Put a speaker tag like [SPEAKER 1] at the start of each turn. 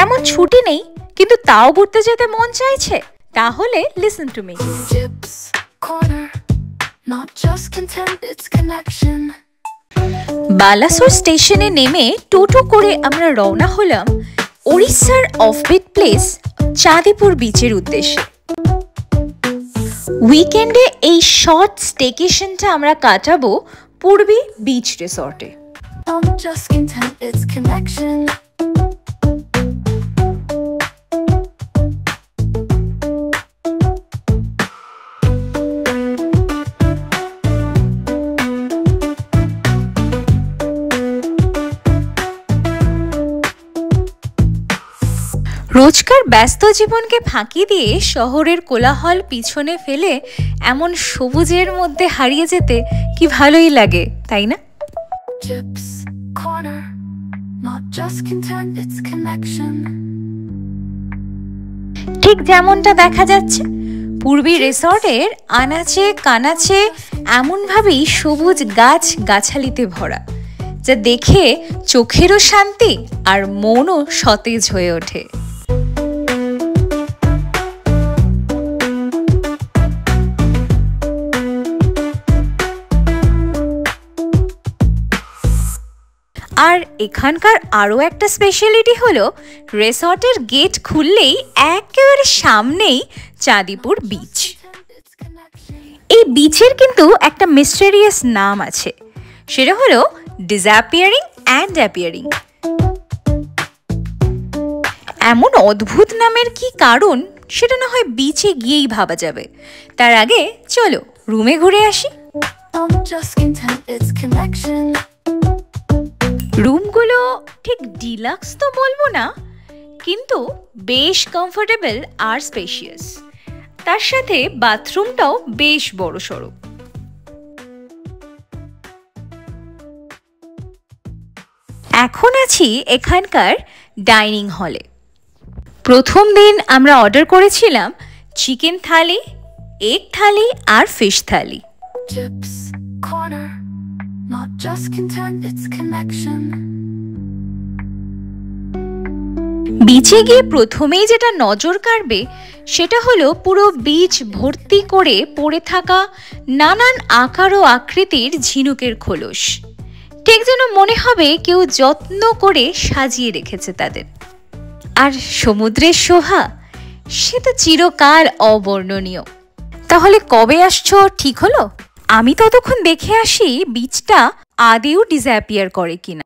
[SPEAKER 1] তেমন ছুটি নেই, কিন্তু তাও ঘুরতে যেতে মন চাইছে, তাহলে লিসেন টু মি। বালাসোর স্টেশনে নেমে টোটো করে আমরা রওনা হলাম ওড়িশার অফবিট প্লেস চাঁদিপুর বিচের উদ্দেশ্যে। উইকেন্ডে এই শর্ট স্টেকেশনটা আমরা কাটাবো পূর্বী বিচ রিসর্টে। রোজকার ব্যস্ত জীবনকে ফাঁকি দিয়ে শহরের কোলাহল পিছনে ফেলে এমন সবুজের মধ্যে হারিয়ে যেতে কি ভালোই লাগে, তাই না? ঠিক যেমনটা দেখা যাচ্ছে, পূর্বী রিসর্টের আনাচে কানাচে এমনভাবেই সবুজ গাছ গাছালিতে ভরা, যা দেখে চোখেরও শান্তি আর মনও সতেজ হয়ে ওঠে। আর এখানকার আরও একটা স্পেশালিটি হলো রিসর্টের গেট খুললেই একেবারে সামনেই চাঁদিপুর বিচ। এই বিচের কিন্তু একটা মিস্টেরিয়াস নাম আছে, সেটা হলো ডিসঅ্যাপিয়ারিং অ্যান্ড অ্যাপিয়ারিং। এমন অদ্ভুত নামের কি কারণ সেটা না হয় বিচে গিয়েই ভাবা যাবে। তার আগে চলো রুমে ঘুরে আসি। রুমগুলো ঠিক ডিলাক্স তো বলবো না, কিন্তু বেশ কমফোর্টেবল আর স্পেশিয়াস। তার সাথে বাথরুমটাও বেশ বড়সড়। এখন আছি এখানকার ডাইনিং হলে। প্রথম দিন আমরা অর্ডার করেছিলাম চিকেন থালি, এগ থালি আর ফিশ থালি। বিচে গিয়ে প্রথমেই যেটা নজর কাড়বে সেটা হলো পুরো বিচ ভর্তি করে পড়ে থাকা নানান আকার ও আকৃতির ঝিনুকের খোলস। ঠিক যেন মনে হবে কেউ যত্ন করে সাজিয়ে রেখেছে তাদের। আর সমুদ্রের শোভা, সে তো চিরকাল অবর্ণনীয়। তাহলে কবে আসছো ঠিক হলো? আমি ততক্ষণ দেখে আসি বিচটা আদেও ডিসঅ্যাপিয়ার করে কিনা।